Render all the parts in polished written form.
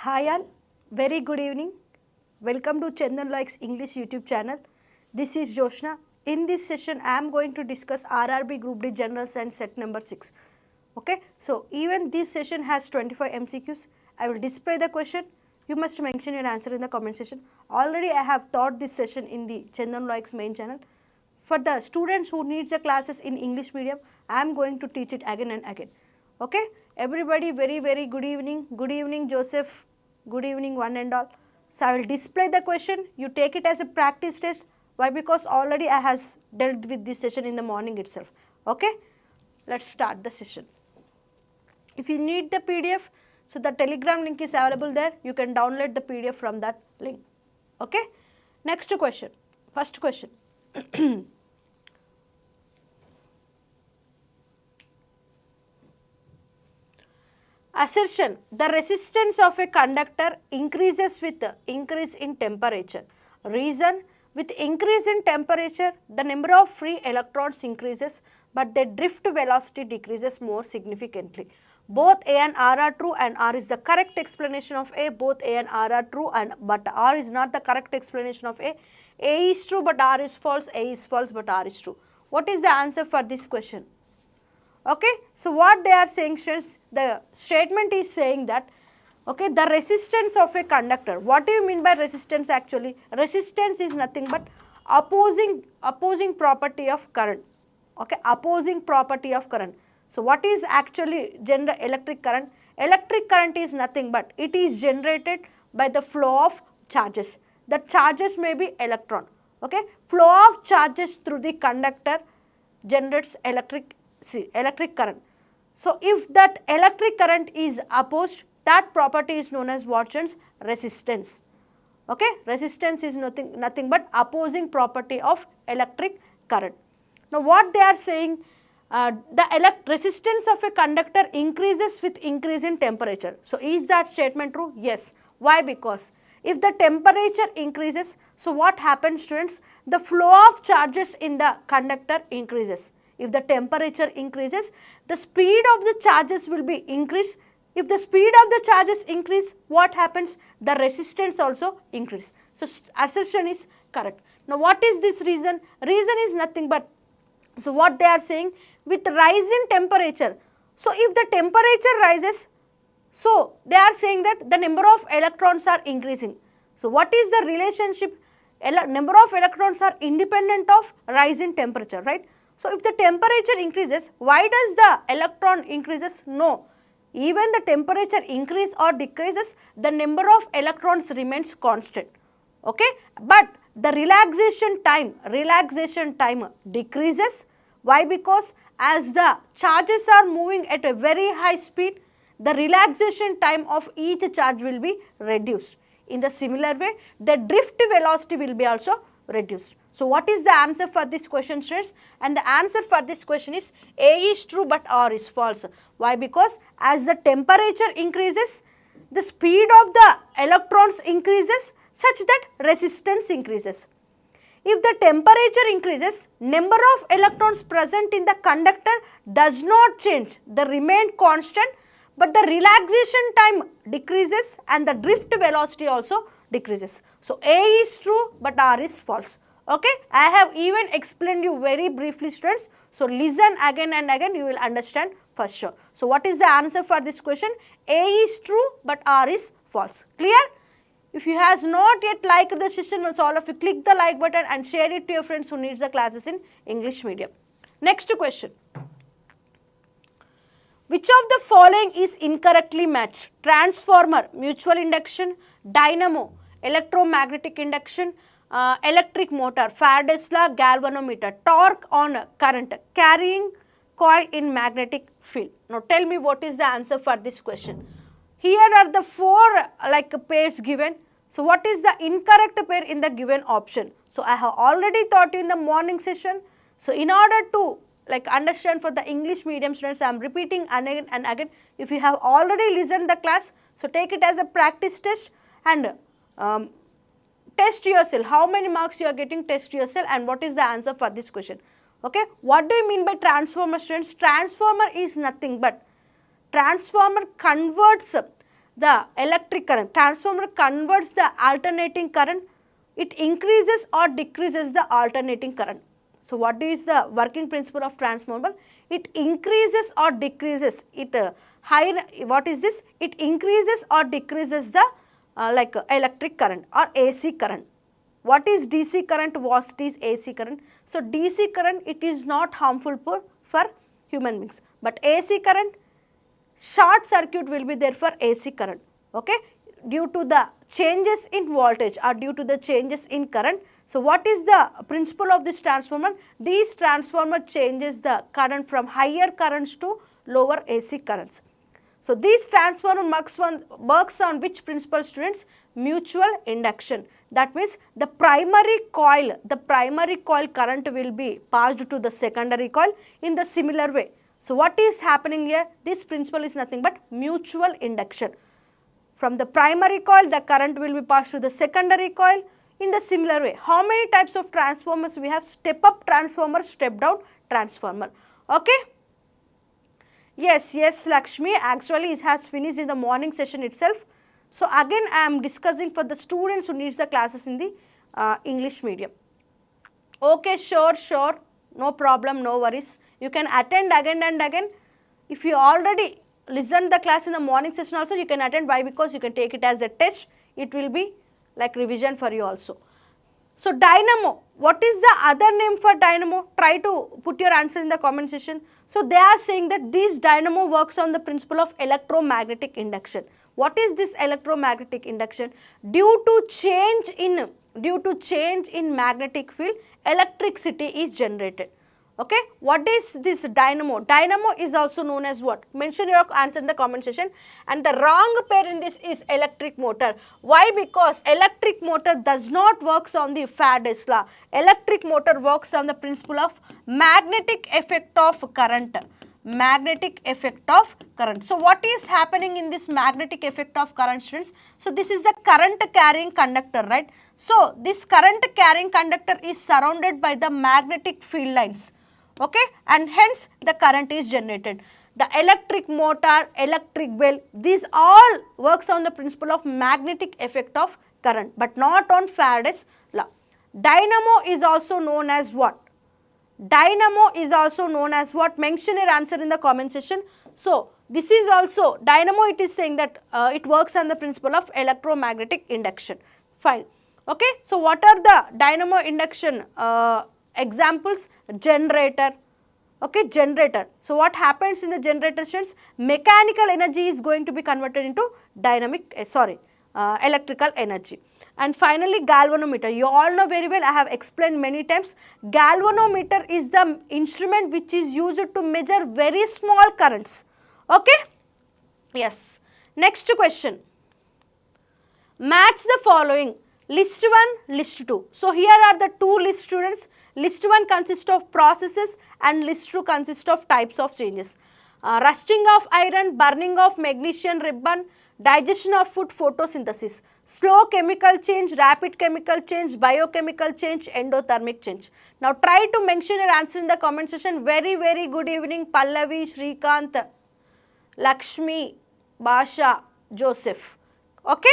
Hi all, very good evening. Welcome to Chandan Likes English YouTube channel. This is Joshna. In this session, I am going to discuss RRB Group D General Science set number 6. Okay, so even this session has 25 MCQs. I will display the question. You must mention your answer in the comment section. Already I have taught this session in the Chandan Likes main channel. For the students who needs the classes in English medium, I am going to teach it again and again. Okay, everybody very good evening. Good evening Joseph. Good evening one and all. So I will display the question. You take it as a practice test. Why? Because already I has dealt with this session in the morning itself. Okay, let's start the session. If you need the PDF, so the Telegram link is available there. You can download the PDF from that link. Okay, next question. First question. Assertion: the resistance of a conductor increases with increase in temperature. Reason: with increase in temperature, the number of free electrons increases, but their drift velocity decreases more significantly. Both A and R are true, and R is the correct explanation of A. Both A and R are true, but R is not the correct explanation of A. A is true, but R is false. A is false, but R is true. What is the answer for this question? Okay, so what they are saying, students, the statement is saying that, okay, the resistance of a conductor. What do you mean by resistance actually? Resistance is nothing but opposing property of current. Okay, opposing property of current. So what is actually electric current? Electric current is nothing but it is generated by the flow of charges. The charges may be electron. Okay, flow of charges through the conductor generates electric current. So if that electric current is opposed, that property is known as what, students? Resistance. Okay, resistance is nothing but opposing property of electric current. Now what they are saying, the resistance of a conductor increases with increase in temperature. So is that statement true? Yes. Why? Because if the temperature increases, so what happens, students? The flow of charges in the conductor increases. If the temperature increases, the speed of the charges will be increased. If the speed of the charges increase, what happens? The resistance also increase. So assertion is correct. Now what is this reason? Reason is nothing but, so what they are saying, with rise in temperature. So if the temperature rises, so they are saying that the number of electrons are increasing. So what is the relationship? Number of electrons are independent of rise in temperature, right? So if the temperature increases, why does the electron increases? No. Even the temperature increase or decreases, the number of electrons remains constant. Okay, but the relaxation time decreases. Why? Because as the charges are moving at a very high speed, the relaxation time of each charge will be reduced. In the similar way, the drift velocity will be also reduced. So what is the answer for this question, students? And the answer for this question is A is true but R is false. Why? Because as the temperature increases, the speed of the electrons increases such that resistance increases. If the temperature increases, number of electrons present in the conductor does not change. They remain constant, but the relaxation time decreases and the drift velocity also decreases. So A is true but R is false. Okay, I have even explained you very briefly, students. So listen again and again, you will understand for sure. So what is the answer for this question? A is true but R is false. Clear? If you has not yet liked the session, so all of you click the like button and share it to your friends who needs the classes in English medium. Next question. Which of the following is incorrectly matched? Transformer, mutual induction; dynamo, electromagnetic induction; electric motor, Faraday's law, galvanometer; torque on current, carrying coil in magnetic field. Now tell me what is the answer for this question. Here are the four pairs given. So what is the incorrect pair in the given option? So I have already taught you in the morning session. So in order to understand for the English medium students, I am repeating again and again. If you have already listened the class, so take it as a practice test and test yourself. How many marks you are getting, test yourself, and what is the answer for this question. Okay, what do you mean by transformer, students? Transformer is nothing but transformer converts the electric current. Transformer converts the alternating current. It increases or decreases the alternating current. So what is the working principle of transformer? It increases or decreases. What is this? It increases or decreases the electric current or AC current. What is DC current? What is AC current? So DC current, it is not harmful for human beings, but AC current, short circuit will be there for AC current, okay, due to the changes in voltage or due to the changes in current. So what is the principle of this transformer? This transformer changes the current from higher currents to lower AC currents. So this transformer works on which principle, students? Mutual induction. That means the primary coil current will be passed to the secondary coil in the similar way. So what is happening here? This principle is nothing but mutual induction. From the primary coil, the current will be passed to the secondary coil in the similar way. How many types of transformers we have? Step up transformer, step down transformer. Okay? Yes, Lakshmi, actually it has finished in the morning session itself. So again I am discussing for the students who needs the classes in the English medium. Okay, sure, no problem, no worries. You can attend again and again. If you already listened the class in the morning session also, you can attend. Why? Because you can take it as a test. It will be like revision for you also. So dynamo, what is the other name for dynamo? Try to put your answer in the comment section. So they are saying that this dynamo works on the principle of electromagnetic induction. What is this electromagnetic induction? Due to change in magnetic field, electricity is generated. Okay, what is this dynamo? Dynamo is also known as what? Mention your answer in the comment section. And the wrong pair in this is electric motor. Why? Because electric motor does not works on the Faraday's law. Electric motor works on the principle of magnetic effect of current. Magnetic effect of current. So what is happening in this magnetic effect of current, students? So this is the current carrying conductor, right? So this current carrying conductor is surrounded by the magnetic field lines. Okay, and hence the current is generated. The electric motor, electric bell, these all works on the principle of magnetic effect of current, but not on Faraday's law. Dynamo is also known as what? Dynamo is also known as what? Mention your answer in the comment section. So this is also dynamo, it is saying that it works on the principle of electromagnetic induction. Fine. Okay, so what are the dynamo induction examples? Generator. Okay, generator. So what happens in the generator, students? Mechanical energy is going to be converted into electrical energy. And finally, galvanometer. You all know very well, I have explained many times. Galvanometer is the instrument which is used to measure very small currents. Okay? Yes. Next question. Match the following. List 1, list 2. So here are the two list, students. List 1 consists of processes and list 2 consists of types of changes. Rusting of iron, burning of magnesium ribbon, digestion of food, photosynthesis. Slow chemical change, rapid chemical change, biochemical change, endothermic change. Now try to mention your answer in the comment section. Very, very good evening, Pallavi, Shrikant, Lakshmi, Basha, Joseph. Okay?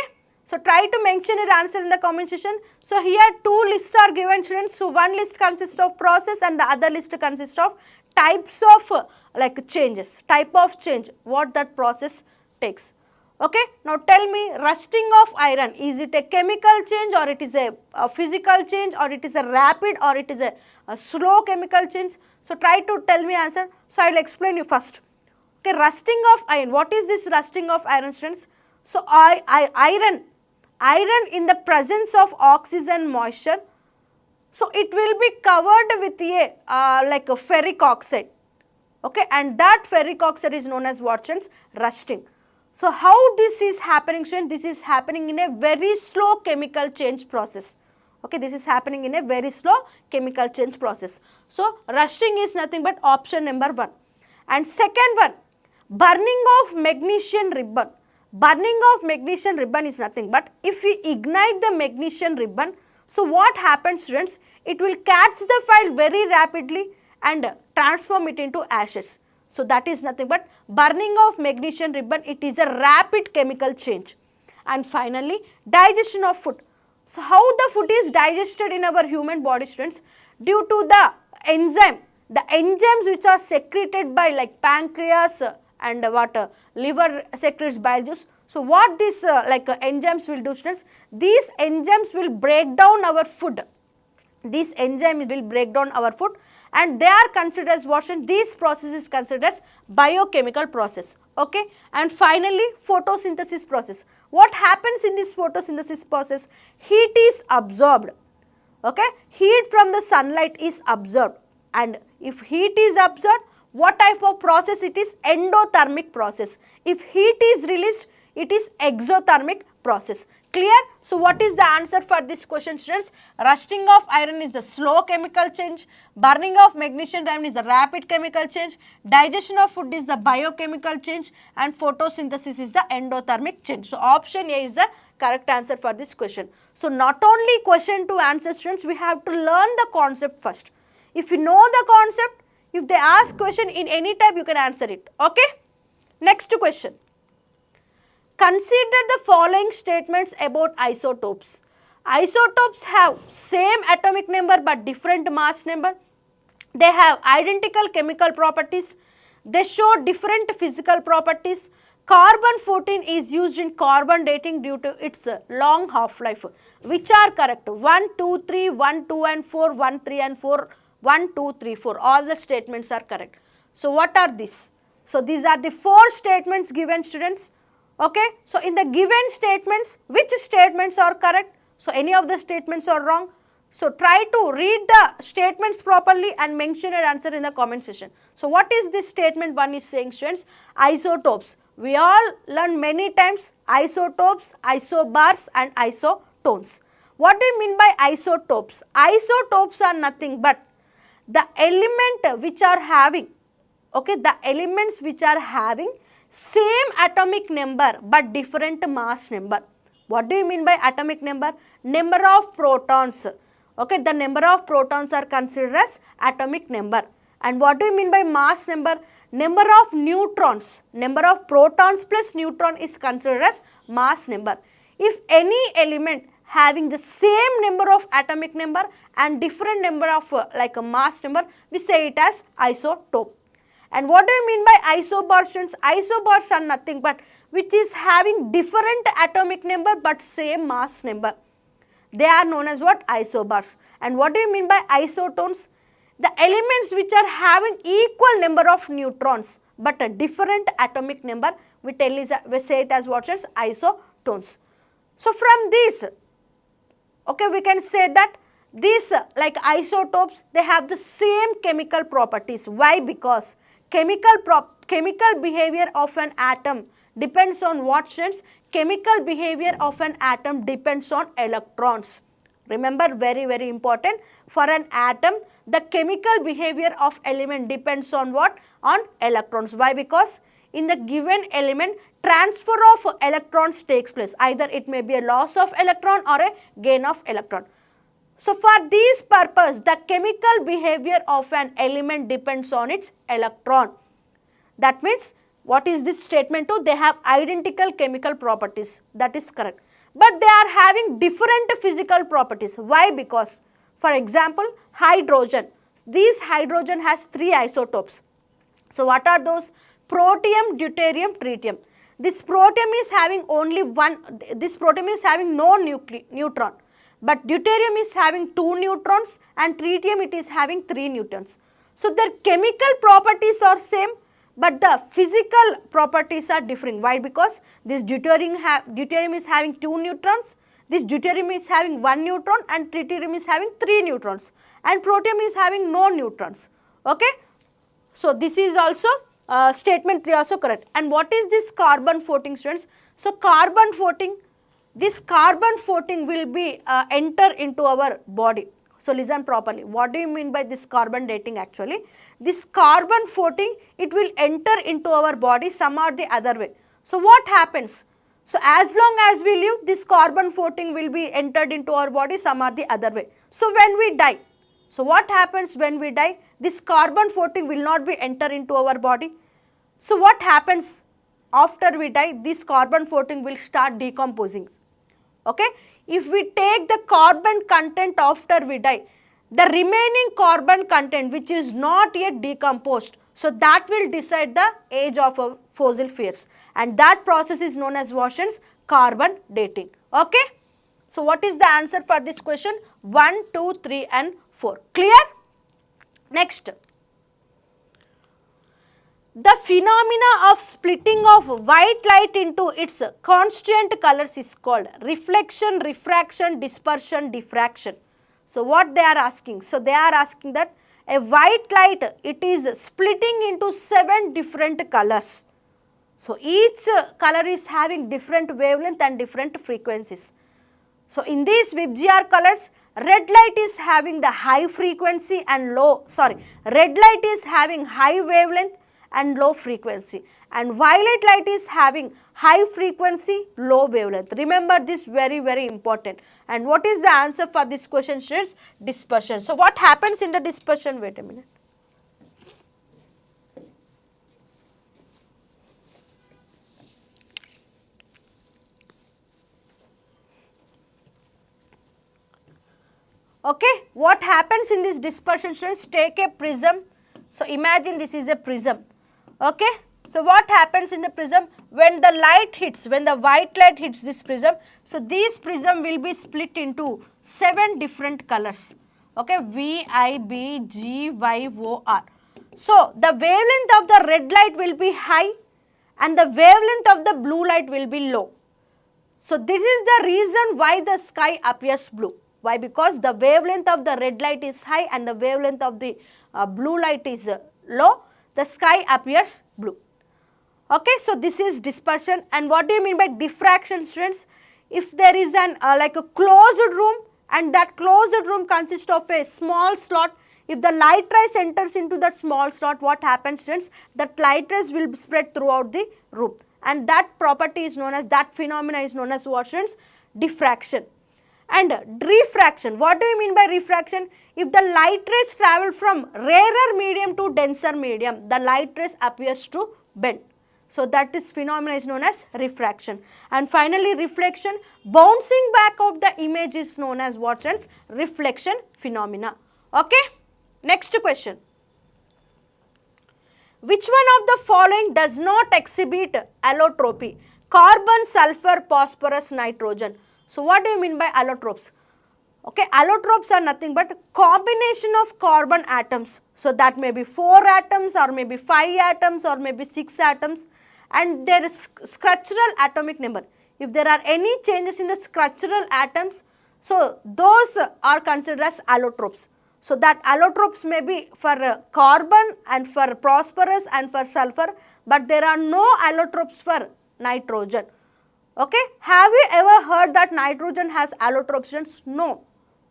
So try to mention your answer in the comment section. So here two lists are given, students. So one list consists of process and the other list consists of types of changes, type of change, what that process takes. Okay, now tell me, rusting of iron, is it a chemical change or it is a physical change or it is a rapid or it is a slow chemical change? So try to tell me answer. So I will explain you first. Okay, rusting of iron. What is this rusting of iron, students? So iron in the presence of oxygen moisture, so it will be covered with a ferric oxide. Okay, and that ferric oxide is known as what, students? Rusting. So how this is happening, students? This is happening in a very slow chemical change process. Okay, this is happening in a very slow chemical change process. So rusting is nothing but option number 1. And second one, burning of magnesium ribbon. Burning of magnesium ribbon is nothing but if we ignite the magnesium ribbon, so what happens, students? It will catch the fire very rapidly and transform it into ashes. So that is nothing but burning of magnesium ribbon. It is a rapid chemical change. And finally, digestion of food. So how the food is digested in our human body, students? Due to the enzymes which are secreted by like pancreas and liver secretes bile juice. So what these enzymes will do, students? These enzymes will break down our food. These enzymes will break down our food, and they are considered as what? This process is considered as biochemical process. Okay. And finally, photosynthesis process. What happens in this photosynthesis process? Heat is absorbed. Okay. Heat from the sunlight is absorbed, and if heat is absorbed, what type of process it is? Endothermic process. If heat is released, it is exothermic process. Clear? So what is the answer for this question, students? Rusting of iron is the slow chemical change, burning of magnesium diamond is the rapid chemical change, digestion of food is the biochemical change, and photosynthesis is the endothermic change. So option A is the correct answer for this question. So not only question to answer, students, we have to learn the concept first. If you know the concept, if they ask question in any type, you can answer it. Okay? Next question. Consider the following statements about isotopes. Isotopes have same atomic number but different mass number. They have identical chemical properties. They show different physical properties. Carbon-14 is used in carbon dating due to its long half-life. Which are correct? 1, 2, 3, 1, 2 and 4, 1, 3 and 4, 1, 2, 3, 4. All the statements are correct. So what are these? So these are the 4 statements given, students. Okay. So in the given statements, which statements are correct? So any of the statements are wrong. So try to read the statements properly and mention your answer in the comment section. So what is this statement 1 is saying, students? Isotopes. We all learn many times isotopes, isobars and isotones. What do you mean by isotopes? Isotopes are nothing but the element which are having, okay, the elements which are having same atomic number but different mass number. What do you mean by atomic number? Number of protons. Okay, the number of protons are considered as atomic number. And what do you mean by mass number? Number of neutrons. Number of protons plus neutron is considered as mass number. If any element having the same number of atomic number and different number of like a mass number, we say it as isotope. And what do you mean by isobars, students? Isobars are nothing but which is having different atomic number but same mass number. They are known as what? Isobars. And what do you mean by isotones? The elements which are having equal number of neutrons but a different atomic number, we say it as what, students? Isotones. So from this, okay, we can say that these like isotopes, they have the same chemical properties. Why? Because chemical behavior of an atom depends on what, students? Chemical behavior of an atom depends on electrons. Remember, very, very important. For an atom, the chemical behavior of element depends on what? On electrons. Why? Because in the given element, transfer of electrons takes place. Either it may be a loss of electron or a gain of electron. So for this purpose, the chemical behavior of an element depends on its electron. That means, what is this statement to? They have identical chemical properties. That is correct. But they are having different physical properties. Why? Because, for example, hydrogen. This hydrogen has 3 isotopes. So what are those? Protium, deuterium, tritium. This protium is having only one, this protium is having no neutron. But deuterium is having 2 neutrons and tritium it is having 3 neutrons. So their chemical properties are same but the physical properties are differing. Why? Because this deuterium is having 2 neutrons, this deuterium is having 1 neutron and tritium is having 3 neutrons and protium is having no neutrons. Okay. So this is also statement 3 also correct. And what is this carbon-14, students? So carbon-14, this carbon-14 will be enter into our body. So listen properly. What do you mean by this carbon dating actually? This carbon-14, it will enter into our body some or the other way. So what happens? So as long as we live, this carbon-14 will be entered into our body some or the other way. So when we die, so what happens when we die? This carbon-14 will not be enter into our body. So what happens after we die? This carbon 14 will start decomposing. Okay, if we take the carbon content after we die, the remaining carbon content which is not yet decomposed, so that will decide the age of a fossil fuels, and that process is known as what, students? Carbon dating. Okay, so what is the answer for this question? 1, 2, 3 and 4. Clear? Next, the phenomena of splitting of white light into its constituent colors is called reflection, refraction, dispersion, diffraction. So what they are asking? So they are asking that a white light, it is splitting into 7 different colors. So each color is having different wavelength and different frequencies. So in these VIBGR colors, red light is having the high frequency and red light is having high wavelength and low frequency, and violet light is having high frequency, low wavelength. Remember this, very important. And what is the answer for this question, students? Dispersion. So what happens in the dispersion? Wait a minute. Okay, what happens in this dispersion, students? Take a prism. So imagine this is a prism. Okay, so what happens in the prism? When the light hits, when the white light hits this prism, so this prism will be split into 7 different colors. Okay, V, I, B, G, Y, O, R. So the wavelength of the red light will be high and the wavelength of the blue light will be low. So this is the reason why the sky appears blue. Why? Because the wavelength of the red light is high and the wavelength of the blue light is low. The sky appears blue. Okay, so this is dispersion. And what do you mean by diffraction, students? If there is an like a closed room and that closed room consists of a small slot, if the light rays enters into that small slot, what happens, students? That light rays will spread throughout the room, and that property is known as, that phenomena is known as what, students? Diffraction. And refraction, what do you mean by refraction? If the light rays travel from rarer medium to denser medium, the light rays appears to bend. So that is phenomena is known as refraction. And finally reflection, bouncing back of the image is known as what, friends? Reflection phenomena. Okay, next question. Which one of the following does not exhibit allotropy? Carbon, sulfur, phosphorus, nitrogen. So what do you mean by allotropes? Okay, allotropes are nothing but combination of carbon atoms. So that may be 4 atoms or maybe 5 atoms or maybe 6 atoms, and there is structural atomic number. If there are any changes in the structural atoms, so those are considered as allotropes. So that allotropes may be for carbon and for phosphorus and for sulfur, but there are no allotropes for nitrogen. Okay, have you ever heard that nitrogen has allotropes? No.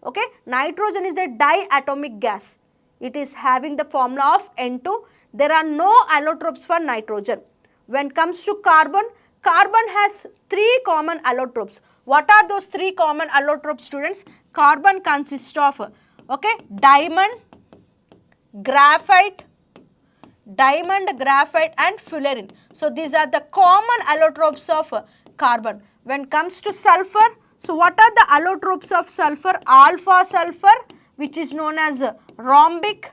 Okay, nitrogen is a diatomic gas. It is having the formula of N2. There are no allotropes for nitrogen. When it comes to carbon, carbon has 3 common allotropes. What are those 3 common allotropes, students? Carbon consists of, okay, diamond, graphite and fullerene. So these are the common allotropes of carbon. When it comes to sulfur, so what are the allotropes of sulfur? Alpha sulfur, which is known as rhombic,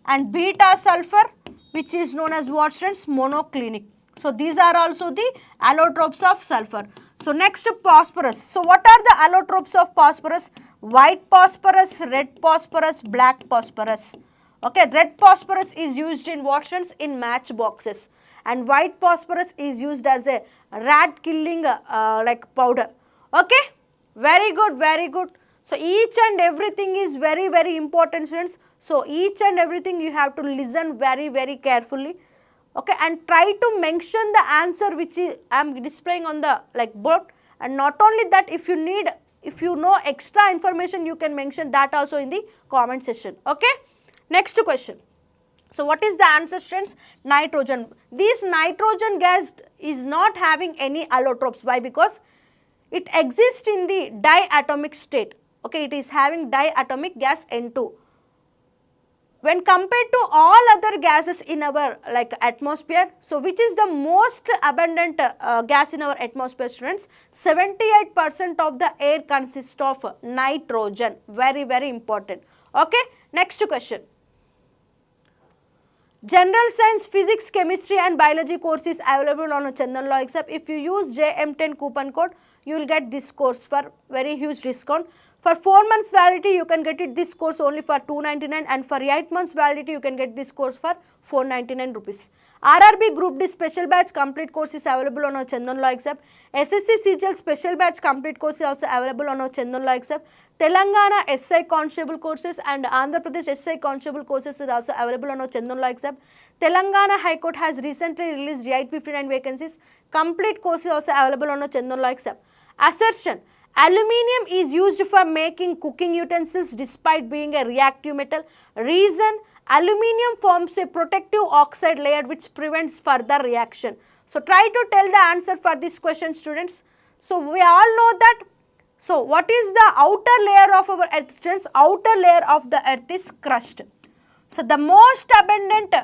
and beta sulfur, which is known as what, students? Monoclinic. So these are also the allotropes of sulfur. So next, phosphorus. So what are the allotropes of phosphorus? White phosphorus, red phosphorus, black phosphorus. Okay, red phosphorus is used in what, students? In matchboxes, and white phosphorus is used as a rat killing like powder. Okay, very good, very good. So each and everything is very important, students. So each and everything you have to listen very carefully. Okay, and try to mention the answer which I am displaying on the board. And not only that, if you know extra information, you can mention that also in the comment section. Okay, next question. So what is the answer, students? Nitrogen. This nitrogen gas is not having any allotropes. Why? Because it exists in the diatomic state. Okay, it is having diatomic gas N2. when compared to all other gases in our like atmosphere, so which is the most abundant gas in our atmosphere, students? 78% of the air consists of nitrogen. Very, very important. Okay, next question. General Science, Physics, Chemistry and Biology course is available on a Chandan Law exam. If you use JM10 coupon code, you will get this course for very huge discount. For 4 months validity, you can get it this course only for 299, and for 8 months validity, you can get this course for 499 rupees. RRB Group D special batch complete course is available on our Chandan Law exam. SSC CGL special batch complete course is also available on our Chandan Law exam. Telangana SI Constable courses and Andhra Pradesh SI Constable courses is also available on our Chandan Law exam. Telangana High Court has recently released 859 vacancies. Complete course is also available on our Chandan Law exam. Assertion: aluminium is used for making cooking utensils despite being a reactive metal. Reason: aluminium forms a protective oxide layer which prevents further reaction. So, try to tell the answer for this question, students. So, we all know that. So, what is the outer layer of our earth, students? Outer layer of the earth is crust. So, the most abundant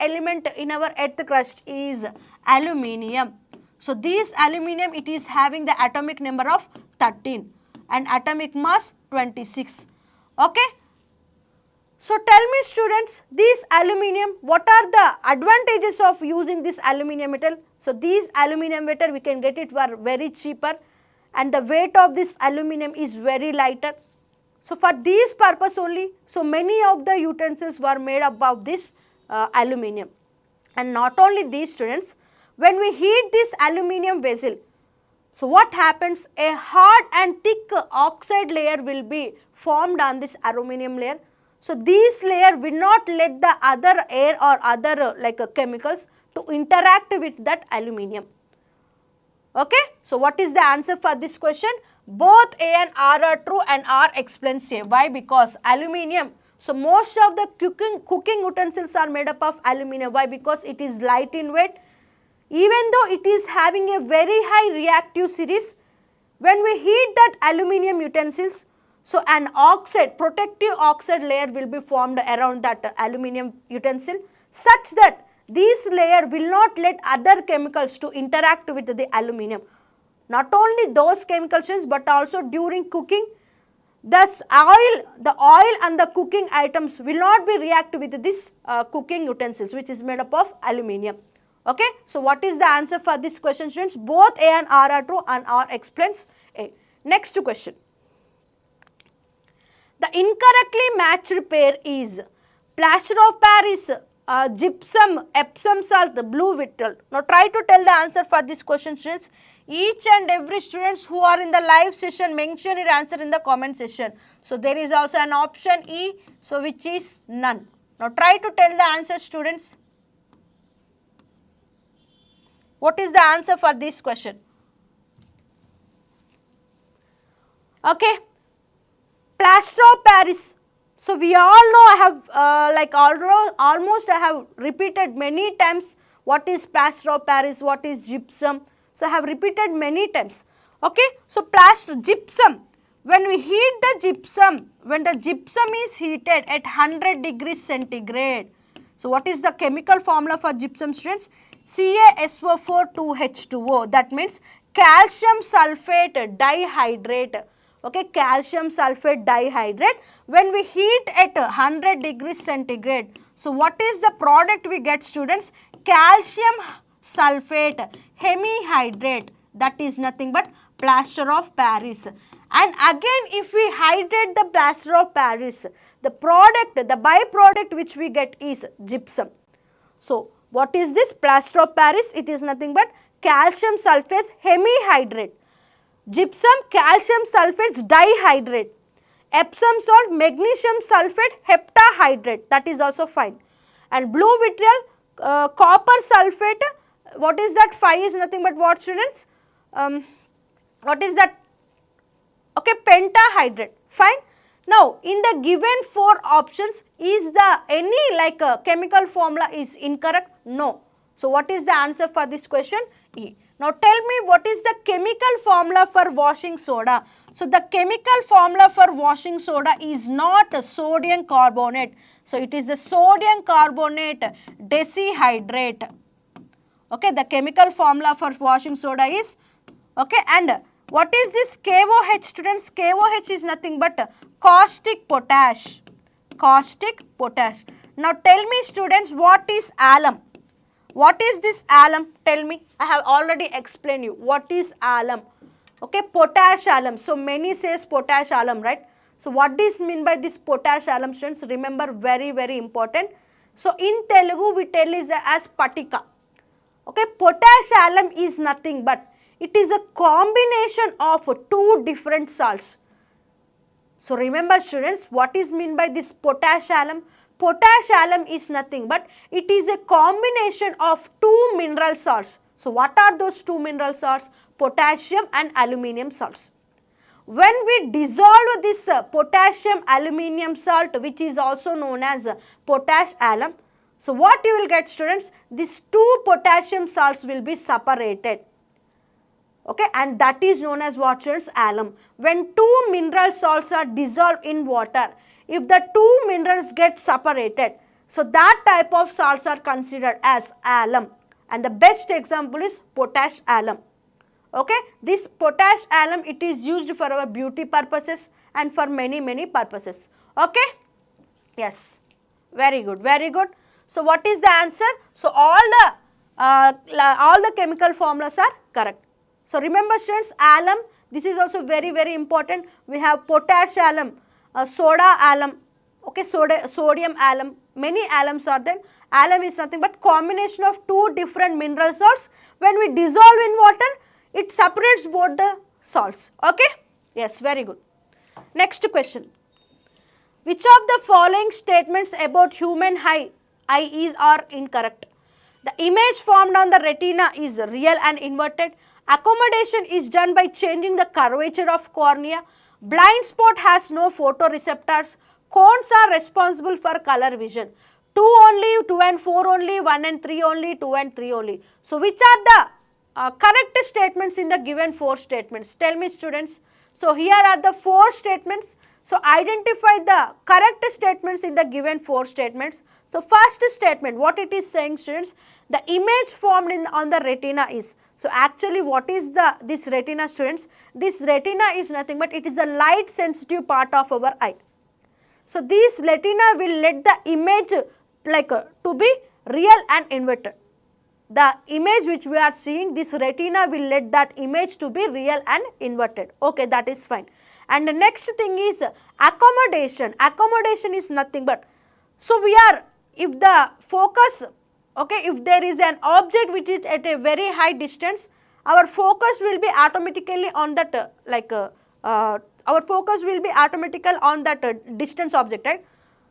element in our earth crust is aluminium. So, this aluminium, it is having the atomic number of 13 and atomic mass 26. Okay. So, tell me, students, this aluminium, what are the advantages of using this aluminium metal? So, this aluminium metal, we can get it for very cheaper, and the weight of this aluminium is very lighter. So, for this purpose only, so many of the utensils were made up of this aluminium. And not only these, students, when we heat this aluminium vessel, so what happens? A hard and thick oxide layer will be formed on this aluminium layer. So, this layer will not let the other air or other chemicals to interact with that aluminium. Okay. So, what is the answer for this question? Both A and R are true and R explains A. Why? Because aluminium. So, most of the cooking utensils are made up of aluminium. Why? Because it is light in weight. Even though it is having a very high reactive series, when we heat that aluminium utensils, so an oxide, protective oxide layer will be formed around that aluminium utensil, such that this layer will not let other chemicals to interact with the aluminium. Not only those chemicals, but also during cooking, the oil and the cooking items will not be react with this cooking utensils, which is made up of aluminium. Okay. So, what is the answer for this question, students? Both A and R are true and R explains A. Next question. The incorrectly matched pair is plaster of Paris, gypsum, Epsom salt, blue vitriol. Now, try to tell the answer for this question, students. Each and every students who are in the live session, mention your answer in the comment section. So, there is also an option E, so which is none. Now, try to tell the answer, students. What is the answer for this question? Okay. Plaster of Paris. So, we all know, I have almost I have repeated many times what is plaster of Paris, what is gypsum. So, I have repeated many times. Okay. So, plaster, gypsum, when we heat the gypsum, when the gypsum is heated at 100 degrees centigrade. So, what is the chemical formula for gypsum, students? CaSO4 2H2O. That means calcium sulfate dihydrate. Okay, calcium sulfate dihydrate. When we heat at 100 degrees centigrade, so what is the product we get, students? Calcium sulfate hemihydrate. That is nothing but plaster of Paris. And again, if we hydrate the plaster of Paris, the product, the byproduct which we get is gypsum. So, what is this plaster of Paris? It is nothing but calcium sulfate hemihydrate. Gypsum, calcium sulfate dihydrate. Epsom salt, magnesium sulfate heptahydrate. That is also fine. And blue vitriol, copper sulfate. What is that? 5 is nothing but what, students? What is that? Okay, pentahydrate. Fine. Now, in the given 4 options, is the any chemical formula is incorrect? No. So, what is the answer for this question? E. Now tell me what is the chemical formula for washing soda. So the chemical formula for washing soda is not sodium carbonate. So it is the sodium carbonate decyhydrate. Okay, the chemical formula for washing soda is, okay, and what is this KOH, students? KOH is nothing but caustic potash. Caustic potash. Now tell me, students, what is alum? What is this alum? Tell me. I have already explained you. What is alum? Okay, potash alum. So many says potash alum, right? So what is mean by this potash alum, students? Remember, very, very important. So in Telugu we tell is as patika. Okay, potash alum is nothing but it is a combination of two different salts. So remember, students, what is mean by this potash alum? Potash alum is nothing but it is a combination of two mineral salts. So what are those two mineral salts? Potassium and aluminium salts. When we dissolve this potassium aluminium salt, which is also known as potash alum, so what you will get, students? These two potassium salts will be separated. Okay, and that is known as what, students? Alum. When two mineral salts are dissolved in water, if the two minerals get separated, so that type of salts are considered as alum. And the best example is potash alum. Okay, this potash alum, it is used for our beauty purposes and for many, many purposes. Okay, yes, very good, very good. So what is the answer? So all the chemical formulas are correct. So remember, students, alum, this is also very, very important. We have potash alum, soda alum, okay, sodium alum, many alums are there. Alum is nothing but combination of two different mineral salts. When we dissolve in water, it separates both the salts. Okay, yes, very good. Next question. Which of the following statements about human eye are incorrect? The image formed on the retina is real and inverted. Accommodation is done by changing the curvature of cornea. Blind spot has no photoreceptors. Cones are responsible for color vision. 2 only, 2 and 4 only, 1 and 3 only, 2 and 3 only. So which are the correct statements in the given 4 statements? Tell me, students. So here are the 4 statements. So identify the correct statements in the given 4 statements. So first statement, what it is saying, students? The image formed on the retina is. So actually what is this retina, students? This retina is nothing but it is the light sensitive part of our eye. So this retina will let the image to be real and inverted. The image which we are seeing, this retina will let that image to be real and inverted. Okay, that is fine. And the next thing is accommodation. Accommodation is nothing but, so we are, if the focus, okay, if there is an object which is at a very high distance, our focus will be automatically on that, our focus will be automatical on that distance object, right?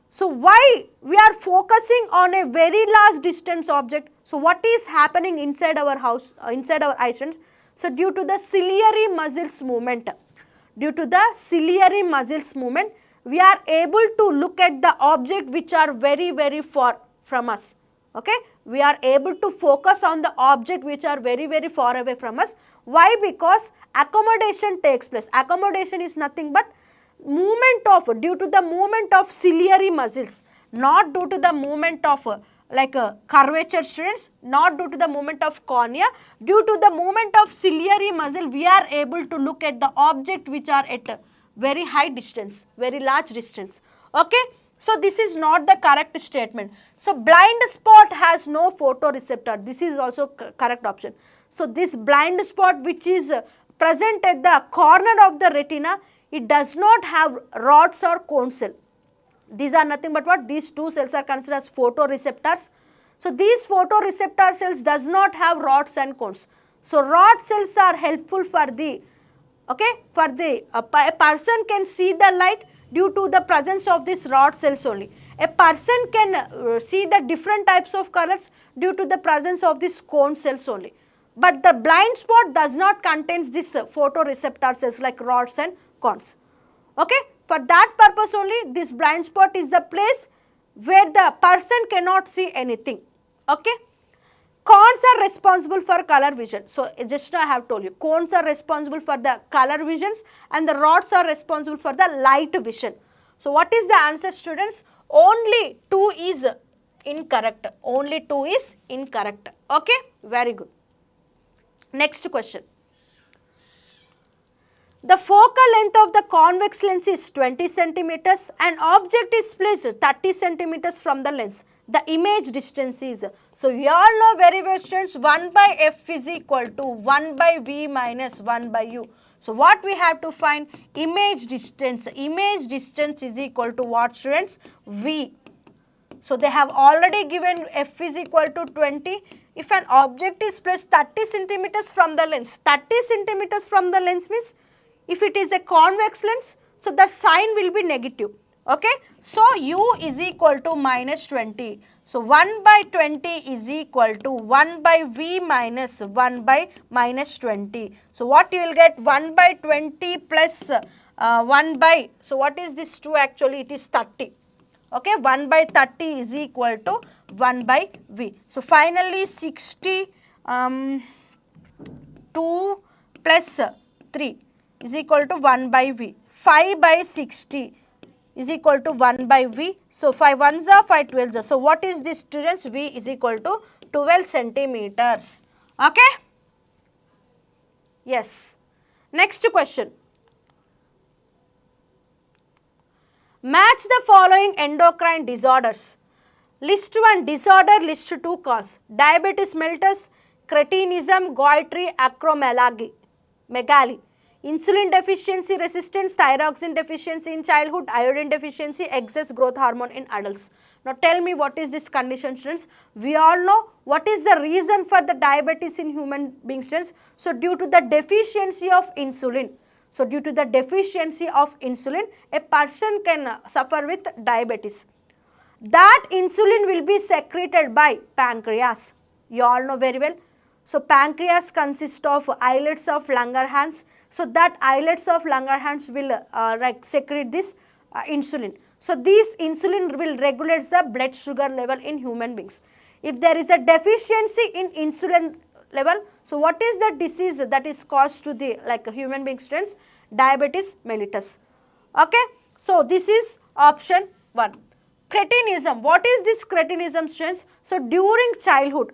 So why we are focusing on a very large distance object? So what is happening inside our house, inside our eye, students? So due to the ciliary muscles movement, due to the ciliary muscles movement, we are able to look at the object which are very, very far from us. Okay, we are able to focus on the object which are very, very far away from us. Why? Because accommodation takes place. Accommodation is nothing but movement of, due to the movement of ciliary muscles, not due to the movement of curvature, students, not due to the movement of cornea. Due to the movement of ciliary muscle, we are able to look at the object which are at a very high distance, very large distance. Okay, so this is not the correct statement. So blind spot has no photoreceptor. This is also correct option. So this blind spot which is present at the corner of the retina, it does not have rods or cone cell. These are nothing but what? These two cells are considered as photoreceptors. So these photoreceptor cells does not have rods and cones. So rod cells are helpful for the, okay, for the, a person can see the light due to the presence of these rod cells only. A person can see the different types of colors due to the presence of these cone cells only. But the blind spot does not contain this photoreceptor cells like rods and cones. Okay, for that purpose only this blind spot is the place where the person cannot see anything. Okay. Cones are responsible for color vision. So, just now I have told you, cones are responsible for the color visions and the rods are responsible for the light vision. So, what is the answer, students? Only 2 is incorrect. Only 2 is incorrect. Okay, very good. Next question. The focal length of the convex lens is 20 centimeters and object is placed 30 centimeters from the lens. The image distance is, so we all know very well, students, 1 by f is equal to 1 by v minus 1 by u. So what we have to find? Image distance. Image distance is equal to what, students? V. So they have already given f is equal to 20. If an object is placed 30 centimeters from the lens, 30 centimeters from the lens means if it is a convex lens, so the sign will be negative. Okay. So u is equal to minus 20. So 1 by 20 is equal to 1 by v minus 1 by minus 20. So what you will get? 1 by 20 plus 1 by, so what is this 2 actually? It is 30. Okay, 1 by 30 is equal to 1 by v. So finally 60 2 plus 3 is equal to 1 by v. 5 by 60 is equal to 1 by v. So 5 ones are 5 12s are. So what is this, students? V is equal to 12 centimeters. Okay? Yes. Next question. Match the following endocrine disorders. List 1 disorder, list 2 cause. Diabetes mellitus, cretinism, goitry, acromegaly. Insulin deficiency resistance, thyroxine deficiency in childhood, iodine deficiency, excess growth hormone in adults. Now tell me, what is this condition, students? We all know what is the reason for the diabetes in human beings, students. So due to the deficiency of insulin. So due to the deficiency of insulin, a person can suffer with diabetes. That insulin will be secreted by pancreas. You all know very well. So pancreas consists of islets of Langerhans. So that islets of Langerhans will secrete this insulin. So this insulin will regulate the blood sugar level in human beings. If there is a deficiency in insulin level, so what is the disease that is caused to the human being, students? Diabetes mellitus. Okay. So this is option 1. Cretinism. What is this cretinism, students? So during childhood,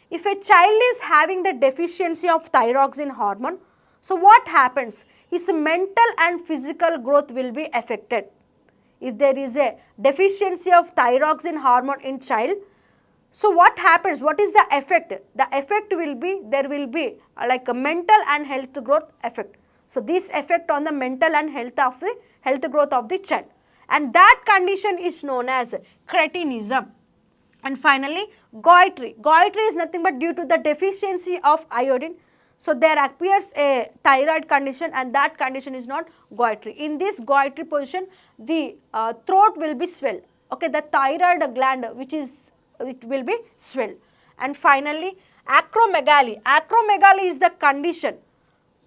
if a child is having the deficiency of thyroxine hormone, so what happens? His mental and physical growth will be affected. If there is a deficiency of thyroxine hormone in child, so what happens? What is the effect? The effect will be, there will be like a mental and health growth effect. So this effect on the mental and health growth of the child, and that condition is known as cretinism. And finally, goitry. Goitry is nothing but due to the deficiency of iodine. So there appears a thyroid condition, and that condition is not goitry. In this goitry position, the throat will be swelled. Okay, the thyroid gland it will be swelled. And finally, acromegaly. Acromegaly is the condition,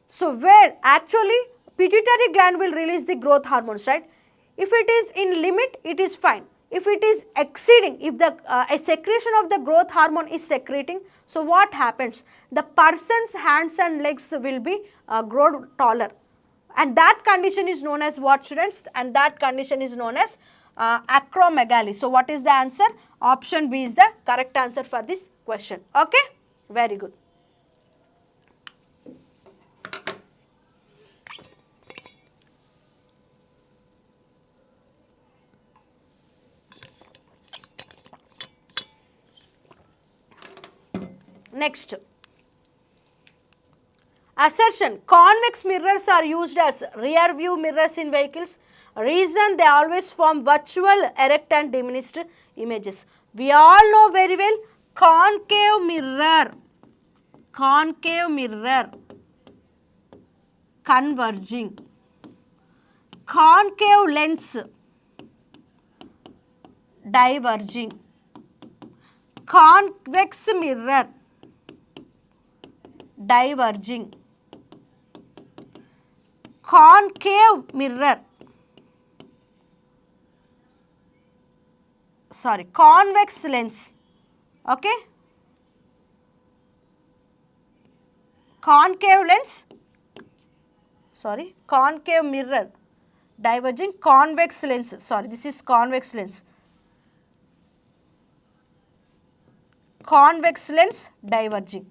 so where actually pituitary gland will release the growth hormones, right? If it is in limit, it is fine. If it is exceeding, if the a secretion of the growth hormone is secreting, so what happens? The person's hands and legs will be grow taller, and that condition is known as what, students? And that condition is known as acromegaly. So what is the answer? Option B is the correct answer for this question. Okay, very good. Next, assertion. Convex mirrors are used as rear view mirrors in vehicles. Reason, they always form virtual, erect and diminished images. We all know very well, concave mirror, converging, concave lens, diverging, convex mirror, diverging, concave mirror, convex lens, Okay, concave lens, sorry, concave mirror diverging, convex lens, sorry, this is convex lens, convex lens diverging.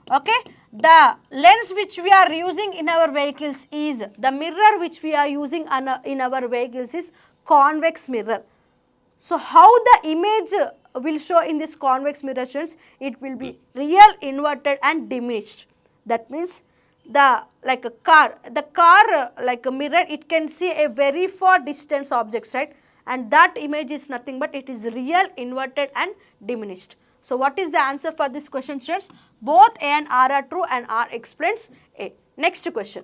Okay, the lens which we are using in our vehicles is, the mirror which we are using in our vehicles is convex mirror. So how the image will show in this convex mirror students? It will be real, inverted and diminished. That means the like a car, like a mirror, it can see a very far distance objects, right? And that image is nothing but it is real, inverted and diminished. So what is the answer for this question students? Both A and R are true and R explains A. Next question.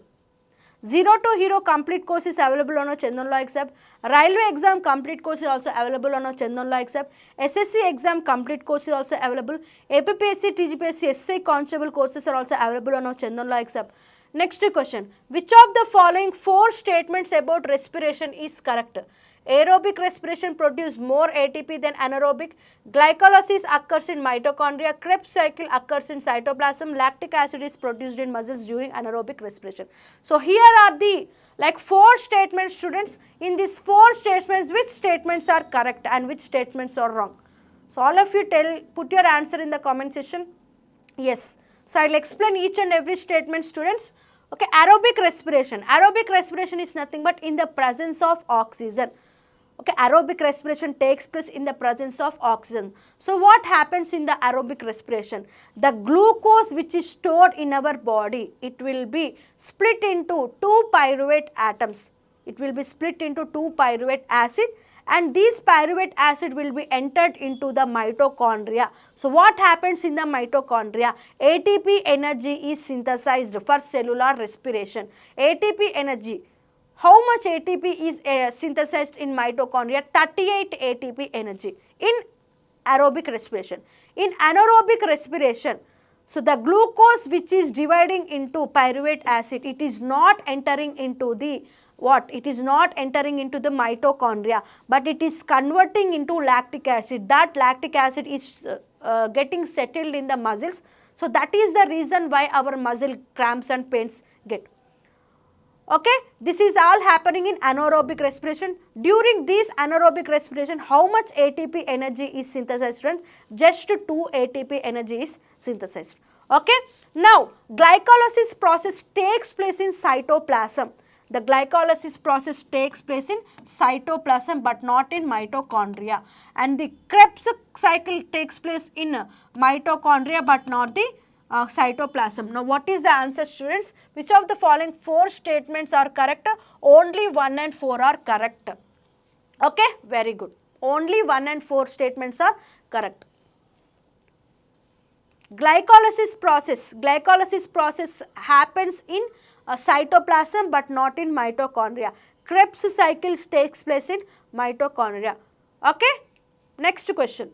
0 to Hero complete course is available on a Chandan Law exam. Railway exam complete course is also available on a Chandan Law exam. SSC exam complete course is also available. APPSC, TGPSC, SI constable courses are also available on a Chandan Law exam. Next question. Which of the following 4 statements about respiration is correct? Aerobic respiration produces more ATP than anaerobic. Glycolysis occurs in mitochondria. Krebs cycle occurs in cytoplasm. Lactic acid is produced in muscles during anaerobic respiration. So here are the 4 statements students. In these 4 statements, which statements are correct and which statements are wrong? So all of you put your answer in the comment section. Yes. So I will explain each and every statement students. Okay, aerobic respiration. Aerobic respiration is nothing but in the presence of oxygen. Okay, aerobic respiration takes place in the presence of oxygen. So what happens in the aerobic respiration? The glucose which is stored in our body, it will be split into 2 pyruvate atoms. It will be split into 2 pyruvate acid, and this pyruvate acid will be entered into the mitochondria. So what happens in the mitochondria? ATP energy is synthesized for cellular respiration. ATP energy. How much ATP is synthesized in mitochondria? 38 ATP energy in aerobic respiration. In anaerobic respiration, so the glucose which is dividing into pyruvate acid, it is not entering into the what? It is not entering into the mitochondria, but it is converting into lactic acid. That lactic acid is getting settled in the muscles. So that is the reason why our muscle cramps and pains get. Okay, this is all happening in anaerobic respiration. During this anaerobic respiration, how much ATP energy is synthesized student? Just 2 ATP energy is synthesized. Okay, now glycolysis process takes place in cytoplasm. The glycolysis process takes place in cytoplasm but not in mitochondria, and the Krebs cycle takes place in mitochondria but not the cytoplasm. Now what is the answer students? Which of the following 4 statements are correct? Only 1 and 4 are correct. Okay, very good. Only 1 and 4 statements are correct. Glycolysis process happens in cytoplasm but not in mitochondria. Krebs cycle takes place in mitochondria. Okay, next question.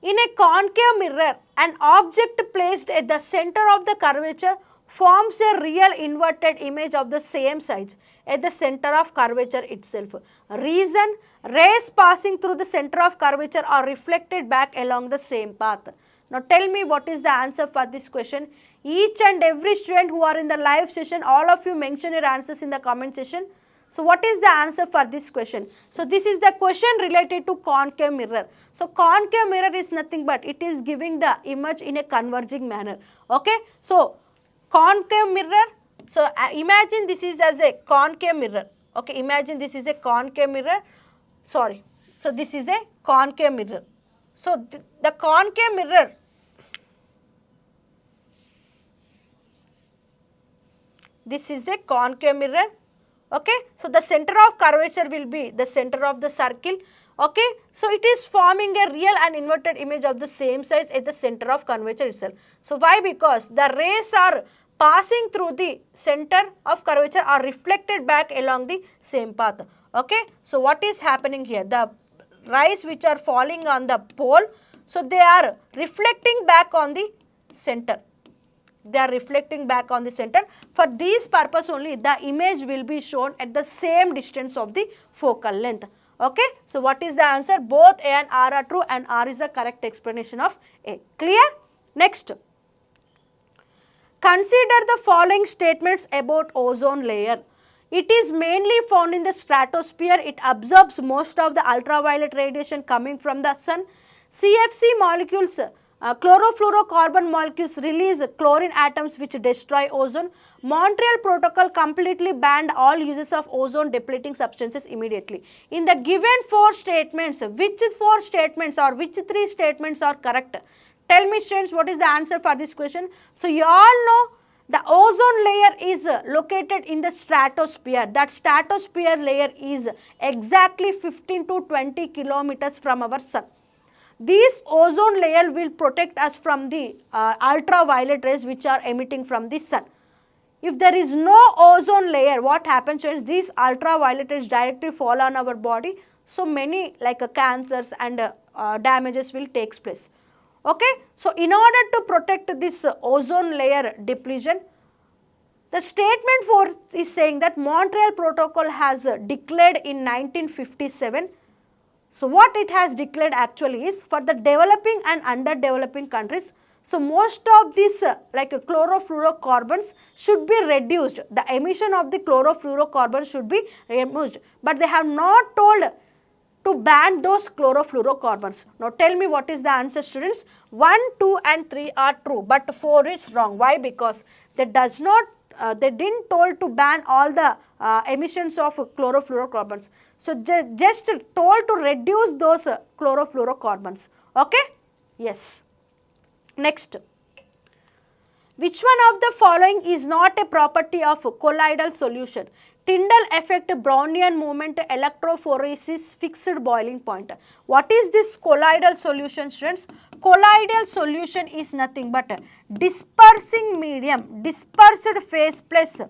In a concave mirror, an object placed at the center of the curvature forms a real inverted image of the same size at the center of curvature itself. Reason: rays passing through the center of curvature are reflected back along the same path. Now tell me what is the answer for this question. Each and every student who are in the live session, all of you mention your answers in the comment section. So what is the answer for this question? So this is the question related to concave mirror. So concave mirror is nothing but it is giving the image in a converging manner. Okay. So concave mirror. So imagine this is as a concave mirror. Okay. Imagine this is a concave mirror. Sorry. So this is a concave mirror. So the concave mirror. This is the concave mirror. Okay, so the center of curvature will be the center of the circle. Okay, so it is forming a real and inverted image of the same size at the center of curvature itself. So why? Because the rays are passing through the center of curvature are reflected back along the same path. Okay, so what is happening here? The rays which are falling on the pole, so they are reflecting back on the center. They are reflecting back on the center. For this purpose only, the image will be shown at the same distance of the focal length. Okay, so what is the answer? Both A and R are true and R is the correct explanation of A. Clear? Next. Consider the following statements about ozone layer. It is mainly found in the stratosphere. It absorbs most of the ultraviolet radiation coming from the sun. CFC molecules, chlorofluorocarbon molecules release chlorine atoms which destroy ozone. Montreal Protocol completely banned all uses of ozone depleting substances immediately. In the given 4 statements, which 4 statements or which 3 statements are correct? Tell me students, what is the answer for this question? So you all know the ozone layer is located in the stratosphere. That stratosphere layer is exactly 15 to 20 kilometers from our sun. This ozone layer will protect us from the ultraviolet rays which are emitting from the sun. If there is no ozone layer, what happens is these ultraviolet rays directly fall on our body. So many cancers and damages will take place. Okay, so in order to protect this ozone layer depletion, the statement 4 is saying that Montreal Protocol has declared in 1957. So what it has declared actually is for the developing and underdeveloping countries. So most of these chlorofluorocarbons should be reduced. The emission of the chlorofluorocarbons should be removed. But they have not told to ban those chlorofluorocarbons. Now tell me what is the answer students. 1, 2 and 3 are true but 4 is wrong. Why? Because they didn't told to ban all the emissions of chlorofluorocarbons. So just told to reduce those chlorofluorocarbons. Okay? Yes. Next. Which one of the following is not a property of colloidal solution? Tyndall effect, Brownian movement, electrophoresis, fixed boiling point. What is this colloidal solution students? Colloidal solution is nothing but dispersing medium, dispersed phase plus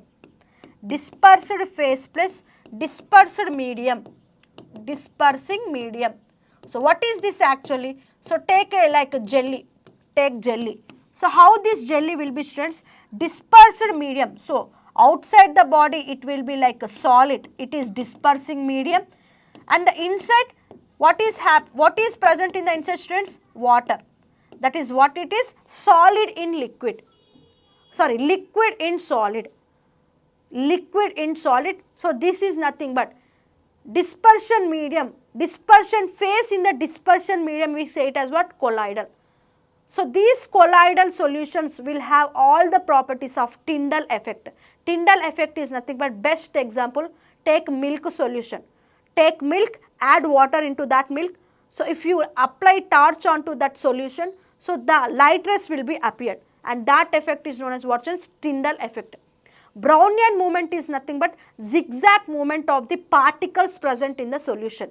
dispersed medium, dispersing medium. So what is this actually? So take a jelly, take jelly. So how this jelly will be students? Dispersed medium. So outside the body it will be like a solid, it is dispersing medium, and the inside what is present in the inside students? Water. That is what it is, solid in liquid, sorry, liquid in solid, liquid in solid. So this is nothing but dispersion medium, dispersion phase in the dispersion medium, we say it as what? Colloidal. So these colloidal solutions will have all the properties of Tyndall effect. Tyndall effect is nothing but best example, take milk solution. Take milk, add water into that milk. So if you apply torch onto that solution, so the light rays will be appeared, and that effect is known as what is Tyndall effect. Brownian movement is nothing but zigzag movement of the particles present in the solution.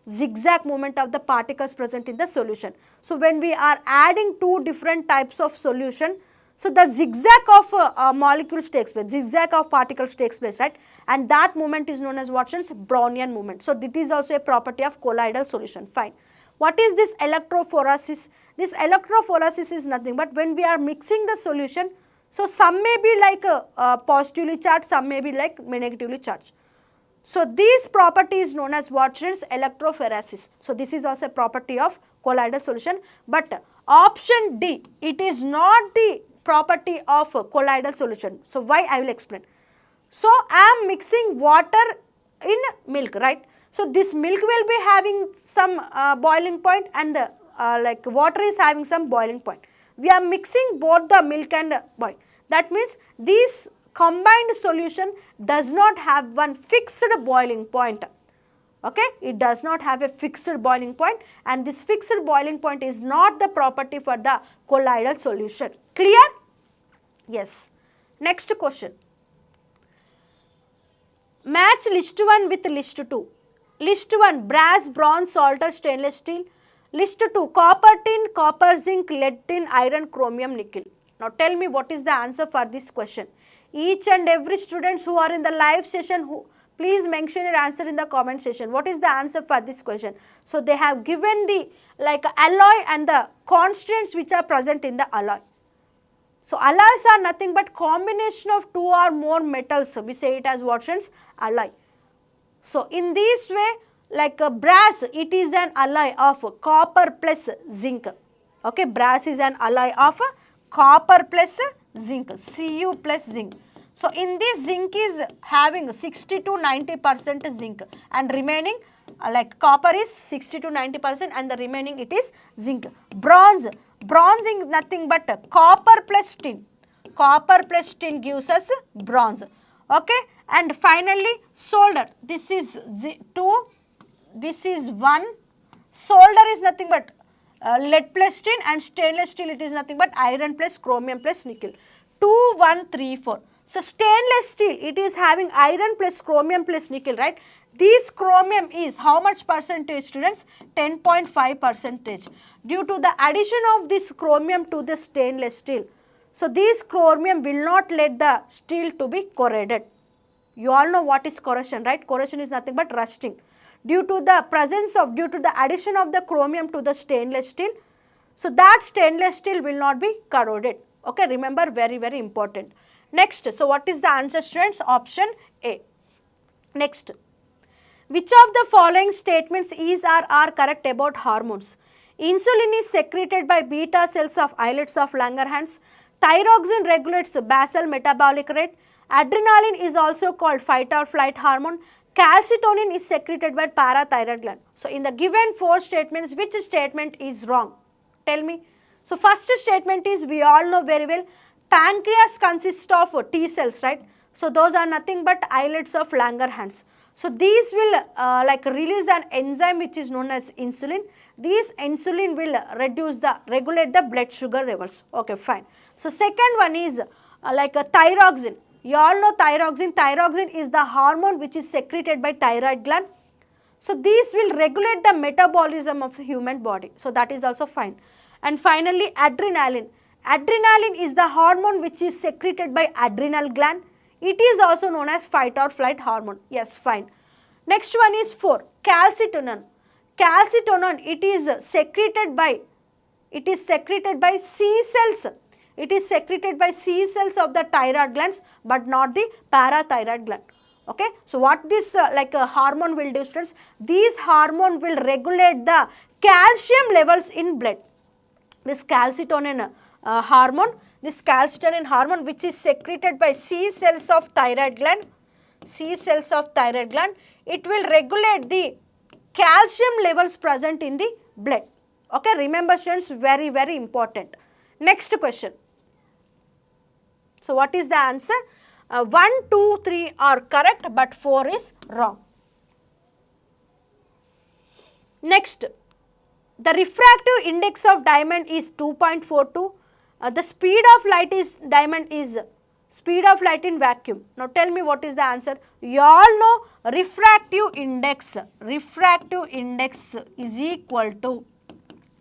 Zigzag movement of the particles present in the solution. So when we are adding 2 different types of solution, so the zigzag of molecules takes place, zigzag of particles takes place, right? And that movement is known as what is Brownian movement. So this is also a property of colloidal solution. Fine. What is this electrophoresis? This electrophoresis is nothing but when we are mixing the solution, so some may be like positively charged, some may be like negatively charged. So this property is known as what is electrophoresis. So this is also a property of colloidal solution. But option D, it is not the property of colloidal solution. So why? I will explain. So I am mixing water in milk, right? So this milk will be having some boiling point, and the water is having some boiling point. We are mixing both the milk and boil. That means this combined solution does not have one fixed boiling point. Okay, it does not have a fixed boiling point, and this fixed boiling point is not the property for the colloidal solution. Clear? Yes. Next question. Match list 1 with list 2. List 1 brass, bronze, solder, stainless steel. List 2 copper, tin, copper, zinc, lead, tin, iron, chromium, nickel. Now tell me what is the answer for this question. Each and every students who are in the live session, please mention your answer in the comment section. What is the answer for this question? So they have given the alloy and the constants which are present in the alloy. So alloys are nothing but combination of 2 or more metals. We say it as what is alloy. So in this way, like brass, it is an alloy of copper plus zinc. Okay, brass is an alloy of copper plus zinc, Cu plus zinc. So in this, zinc is having 60 to 90% zinc, and remaining like copper is 60 to 90% and the remaining it is zinc. Bronze, bronze is nothing but copper plus tin. Copper plus tin gives us bronze. Okay, and finally solder, this is 2, this is 1. Solder is nothing but lead plus tin, and stainless steel it is nothing but iron plus chromium plus nickel. 2, 1, 3, 4. So stainless steel, it is having iron plus chromium plus nickel, right? This chromium is how much percentage, students? 10.5 percentage. Due to the addition of this chromium to the stainless steel, so this chromium will not let the steel to be corroded. You all know what is corrosion, right? Corrosion is nothing but rusting. Due to the addition of the chromium to the stainless steel, so that stainless steel will not be corroded. Okay, remember, very, very important. Next, so what is the answer, students? Option A. Next, which of the following statements is or are correct about hormones? Insulin is secreted by beta cells of islets of Langerhans. Thyroxine regulates basal metabolic rate. Adrenaline is also called fight or flight hormone. Calcitonin is secreted by parathyroid gland. So in the given 4 statements, which statement is wrong? Tell me. So first statement is, we all know very well, pancreas consists of T cells, right? So those are nothing but islets of Langerhans. So these will release an enzyme which is known as insulin. This insulin will regulate the blood sugar levels. Okay, fine. So second one is thyroxine. You all know thyroxine. Thyroxine is the hormone which is secreted by thyroid gland. So these will regulate the metabolism of the human body. So that is also fine. And finally adrenaline. Adrenaline is the hormone which is secreted by adrenal gland. It is also known as fight or flight hormone. Yes, fine. Next one is 4. Calcitonin. Calcitonin, it is secreted by C cells. It is secreted by C cells of the thyroid glands, but not the parathyroid gland. Okay. So what this hormone will do, students? These hormone will regulate the calcium levels in blood. This calcitonin hormone, which is secreted by C cells of thyroid gland, it will regulate the calcium levels present in the blood. Okay, remember, students, very, very important. Next question. So what is the answer? 1, 2, 3 are correct, but 4 is wrong. Next, the refractive index of diamond is 2.42. The speed of light in vacuum. Now tell me what is the answer. You all know refractive index. Refractive index is equal to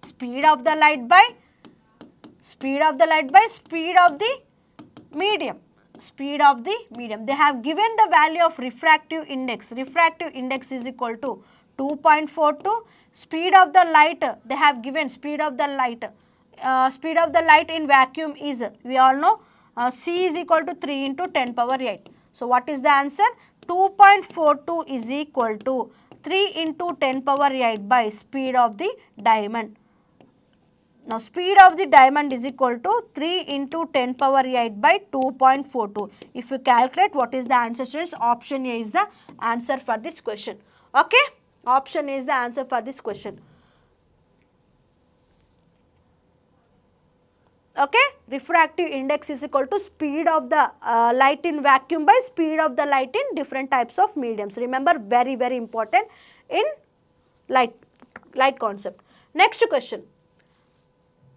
speed of the light by speed of the medium. Speed of the medium. They have given the value of refractive index. Refractive index is equal to 2.42. Speed of the light, they have given speed of the light. Speed of the light in vacuum is, we all know, C is equal to 3 into 10 power 8. So what is the answer? 2.42 is equal to 3 into 10 power 8 by speed of the diamond. Now speed of the diamond is equal to 3 into 10 power 8 by 2.42. If you calculate, what is the answer, students? Option A is the answer for this question. Okay? Option A is the answer for this question. Okay? Refractive index is equal to speed of the light in vacuum by speed of the light in different types of mediums. Remember, very, very important in light concept. Next question.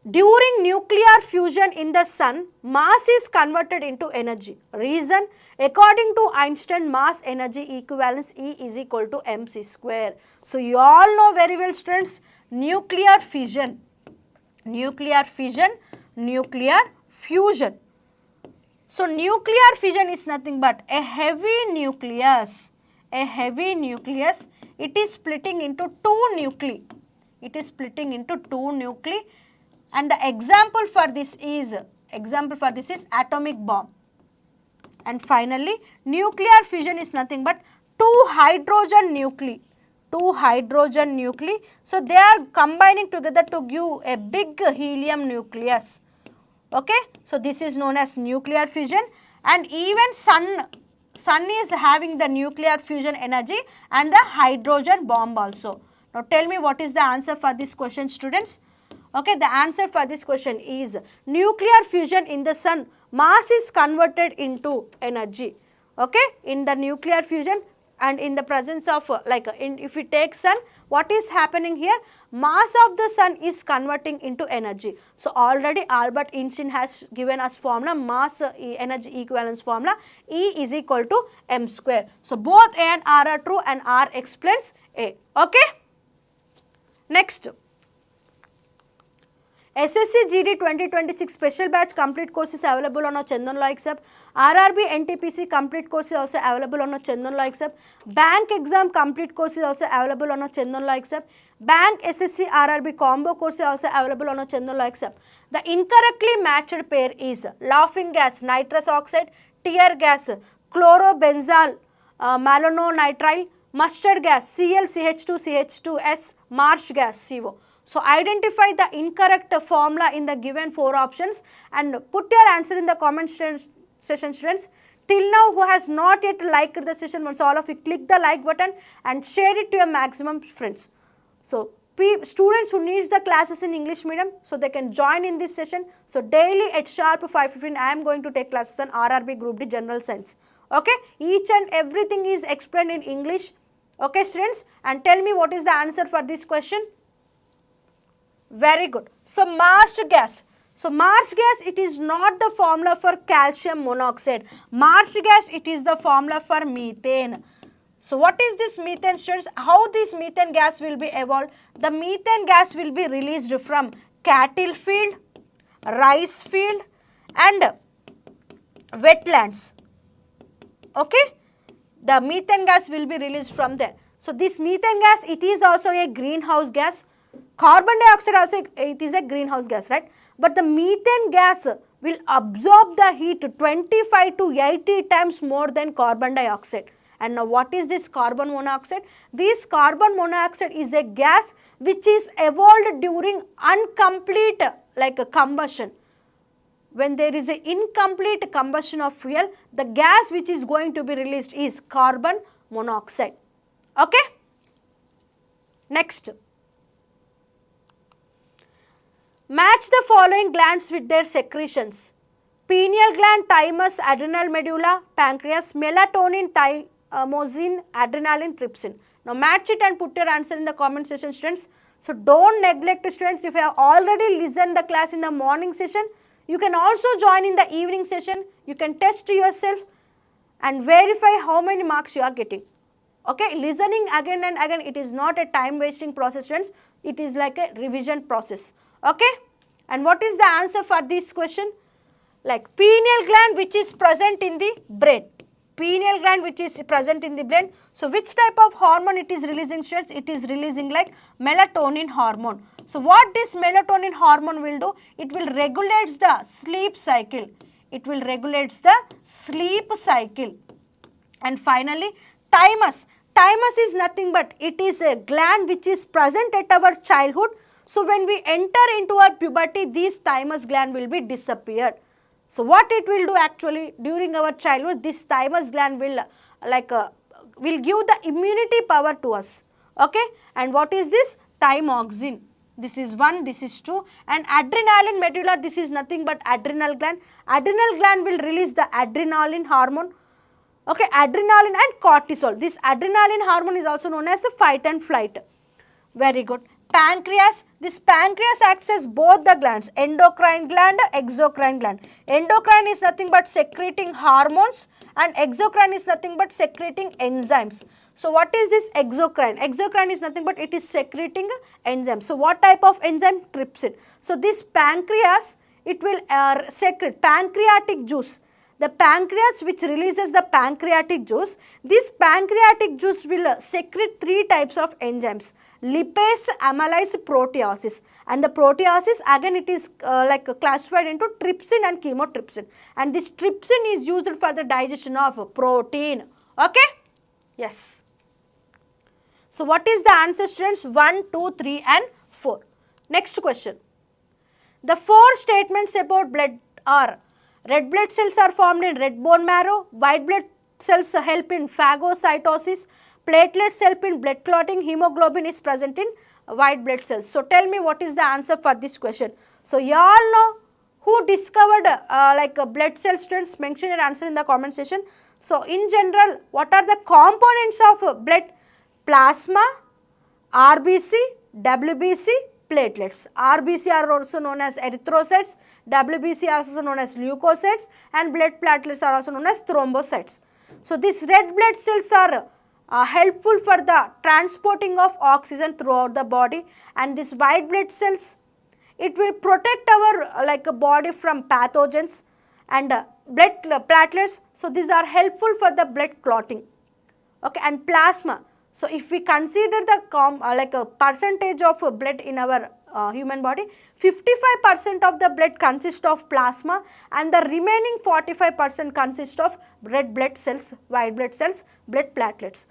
During nuclear fusion in the sun, mass is converted into energy. Reason, according to Einstein, mass energy equivalence E is equal to mc square. So you all know very well, students, nuclear fission. So nuclear fission is nothing but a heavy nucleus. It is splitting into 2 nuclei. And the example for this is atomic bomb. And finally, nuclear fission is nothing but 2 hydrogen nuclei. two hydrogen nuclei. So they are combining together to give a big helium nucleus. Okay, so this is known as nuclear fission, and even sun is having the nuclear fusion energy and the hydrogen bomb also. Now tell me what is the answer for this question, students? Okay, the answer for this question is nuclear fusion in the sun, mass is converted into energy. Okay, in the nuclear fusion and in the presence of if we take sun, what is happening here? Mass of the sun is converting into energy. So already Albert Einstein has given us formula, mass energy equivalence formula, E is equal to m square. So both A and R are true and R explains A. Okay. Next. SSC GD 2026 special batch complete course is available on our Chandan Law Except. RRB NTPC complete course is also available on our Chandan Law Except. Bank exam complete course is also available on our Chandan Law Except. Bank SSC RRB combo course is also available on our Chandan Law Except. The incorrectly matched pair is laughing gas, nitrous oxide, tear gas, chlorobenzal, malonitrile, mustard gas, ClCH2CH2S, marsh gas, CO. So identify the incorrect formula in the given 4 options and put your answer in the comment session, students. Till now, who has not yet liked the session, once all of you click the like button and share it to your maximum friends. So students who needs the classes in English medium, so they can join in this session. So daily at sharp 5:15 I am going to take classes on RRB Group D General Science. Okay, each and everything is explained in English. Okay, students, and tell me what is the answer for this question. Very good. So marsh gas. So marsh gas, it is not the formula for calcium monoxide. Marsh gas, it is the formula for methane. So what is this methane, students? How this methane gas will be evolved? The methane gas will be released from cattle field, rice field and wetlands. Okay? The methane gas will be released from there. So this methane gas, it is also a greenhouse gas. Carbon dioxide also, it is a greenhouse gas, right? But the methane gas will absorb the heat 25 to 80 times more than carbon dioxide. And now what is this carbon monoxide? This carbon monoxide is a gas which is evolved during incomplete combustion. When there is an incomplete combustion of fuel, the gas which is going to be released is carbon monoxide. Okay? Next. Match the following glands with their secretions. Pineal gland, thymus, adrenal medulla, pancreas, melatonin, thymosin, adrenaline, trypsin. Now match it and put your answer in the comment section, students. So don't neglect, students. If you have already listened the class in the morning session, you can also join in the evening session. You can test yourself and verify how many marks you are getting. Okay, listening again and again, it is not a time wasting process, students. It is like a revision process. Okay, and what is the answer for this question? Like pineal gland which is present in the brain. Pineal gland which is present in the brain. So which type of hormone it is releasing, students? It is releasing like melatonin hormone. So what this melatonin hormone will do? It will regulate the sleep cycle. It will regulate the sleep cycle. And finally, thymus. Thymus is nothing but it is a gland which is present at our childhood. So when we enter into our puberty, this thymus gland will be disappeared. So what it will do actually during our childhood, this thymus gland will will give the immunity power to us. Okay, and what is this? Thymoxin. This is 1, this is 2, and adrenaline medulla, this is nothing but adrenal gland. Adrenal gland will release the adrenaline hormone. Okay, adrenaline and cortisol. This adrenaline hormone is also known as a fight and flight. Very good. Pancreas, this pancreas acts as both the glands, endocrine gland, exocrine gland. Endocrine is nothing but secreting hormones and exocrine is nothing but secreting enzymes. So what is this exocrine? Exocrine is nothing but it is secreting enzymes. So what type of enzyme? Trypsin. So this pancreas, it will secrete pancreatic juice. The pancreas which releases the pancreatic juice, this pancreatic juice will secrete 3 types of enzymes: lipase, amylase, proteases. And the proteases, again it is classified into trypsin and chymotrypsin. And this trypsin is used for the digestion of protein. Okay? Yes. So what is the answer, students? 1, 2, 3 and 4. Next question. The 4 statements about blood are: red blood cells are formed in red bone marrow, white blood cells help in phagocytosis, platelets help in blood clotting, hemoglobin is present in white blood cells. So tell me what is the answer for this question. So you all know who discovered blood cell, students? Mention your answer in the comment section. So in general, what are the components of blood? Plasma, RBC, WBC, platelets. RBC are also known as erythrocytes, WBC are also known as leukocytes, and blood platelets are also known as thrombocytes. So these red blood cells are helpful for the transporting of oxygen throughout the body, and these white blood cells, it will protect our body from pathogens, and blood platelets, so these are helpful for the blood clotting. Okay, and plasma. So if we consider the a percentage of blood in our human body, 55% of the blood consists of plasma, and the remaining 45% consists of red blood cells, white blood cells, blood platelets.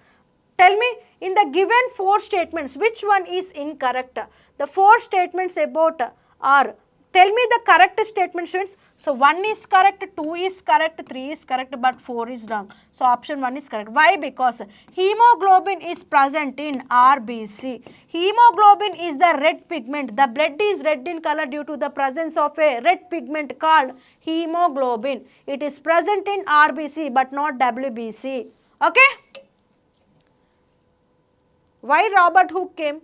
Tell me, in the given 4 statements, which one is incorrect? The 4 statements about are, tell me the correct statement, students. So 1 is correct, 2 is correct, 3 is correct, but 4 is wrong. So option 1 is correct. Why? Because hemoglobin is present in RBC. Hemoglobin is the red pigment. The blood is red in color due to the presence of a red pigment called hemoglobin. It is present in RBC but not WBC. Okay? Why Robert Hooke came?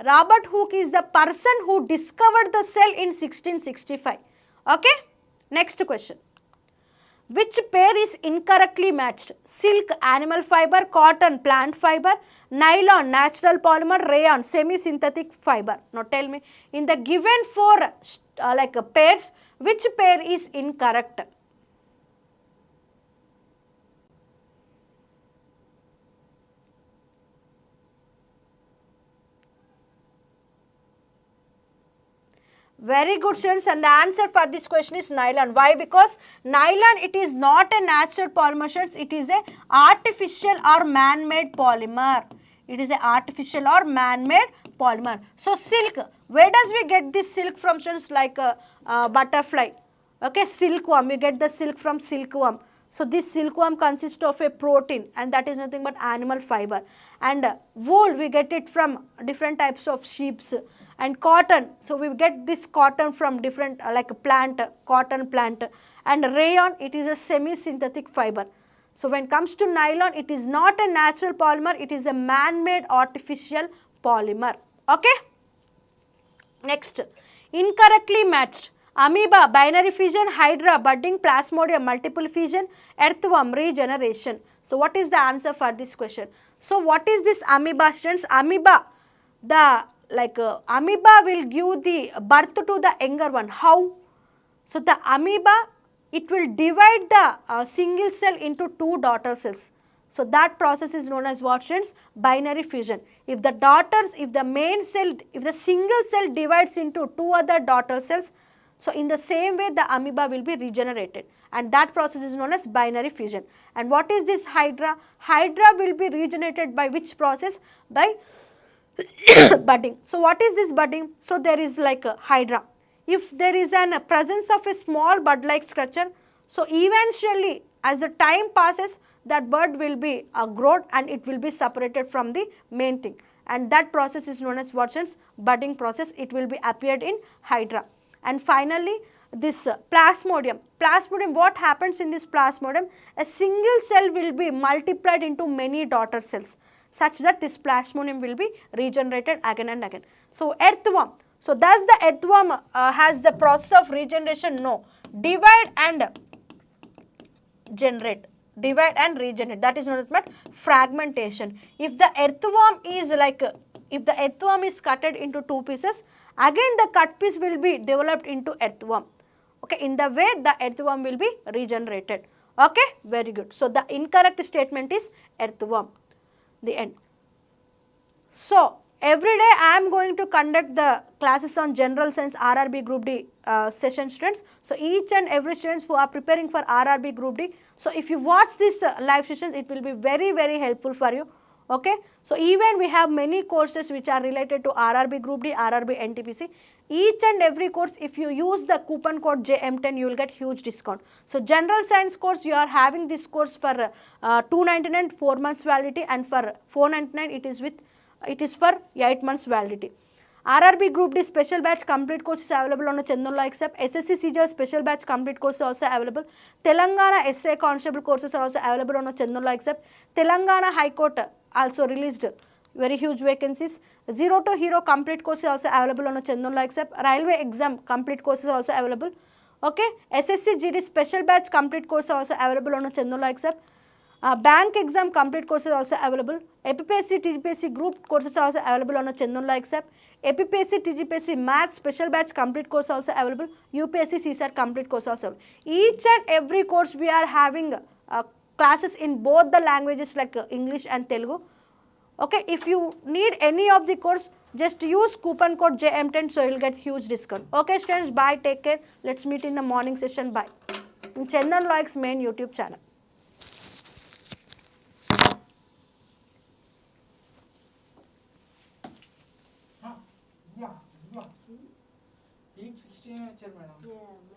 Robert Hooke is the person who discovered the cell in 1665. Okay? Next question. Which pair is incorrectly matched? Silk, animal fiber, cotton, plant fiber, nylon, natural polymer, rayon, semi-synthetic fiber. Now tell me, in the given 4 pairs, which pair is incorrect? Very good, students, and the answer for this question is nylon. Why? Because nylon, it is not a natural polymer, students. It is a artificial or man-made polymer. It is a artificial or man-made polymer. So silk, where does we get this silk from, students? Like a butterfly. Okay, silkworm, we get the silk from silkworm. So this silkworm consists of a protein, and that is nothing but animal fiber. And wool, we get it from different types of sheeps. And cotton, so we get this cotton from different plant, cotton plant. And rayon, it is a semi-synthetic fiber. So when it comes to nylon, it is not a natural polymer, it is a man-made artificial polymer. Okay? Next, incorrectly matched. Amoeba, binary fission, hydra, budding, plasmodium, multiple fission, earthworm, regeneration. So what is the answer for this question? So what is this amoeba, students? Amoeba, the amoeba will give the birth to the younger one. How? So the amoeba, it will divide the single cell into 2 daughter cells. So that process is known as what, students? Binary fission. If the main cell, if the single cell divides into 2 other daughter cells, so in the same way the amoeba will be regenerated, and that process is known as binary fission. And what is this hydra? Hydra will be regenerated by which process? By budding. So what is this budding? So there is like a hydra. If there is a presence of a small bud-like structure, so eventually as the time passes, that bud will be grown and it will be separated from the main thing. And that process is known as what, students? Budding process. It will be appeared in hydra. And finally, this plasmodium. Plasmodium, what happens in this plasmodium? A single cell will be multiplied into many daughter cells, such that this plasmodium will be regenerated again and again. So earthworm. So does the earthworm has the process of regeneration? No. Divide and generate. Divide and regenerate. That is known as fragmentation. If the earthworm is cutted into 2 pieces, again the cut piece will be developed into earthworm. Okay, in the way the earthworm will be regenerated. Okay, very good. So the incorrect statement is earthworm. The end. So every day I am going to conduct the classes on general science RRB Group D session, students. So each and every students who are preparing for RRB Group D, so if you watch this live sessions, it will be very, very helpful for you. Okay, so even we have many courses which are related to RRB Group D, RRB NTPC. Each and every course, if you use the coupon code JM10, you will get huge discount. So general science course, you are having this course for 299 4 months validity, and for 499 it is for 8 months validity. RRB Group D special batch complete course is available on a Chandan except SSC CGL special batch complete course is also available. Telangana SA constable courses are also available on a Chandan except Telangana High Court also released very huge vacancies. Zero to Hero complete course is also available on a Chandan except Railway exam complete courses are also available. Okay, SSC GD special batch complete course are also available on a Chandan except bank exam complete courses also available. APPSC, TGPSC group courses are also available on a Chandan except APPSC, TGPSC math special batch complete course also available. UPSC, CSAT complete course also available. Each and every course we are having classes in both the languages like English and Telugu. Okay, if you need any of the course, just use coupon code JM10, so you will get huge discount. Okay students, bye, take care. Let's meet in the morning session. Bye. In Chandan Loik's main YouTube channel. Yeah. Peak 16 వచ్చారు madam.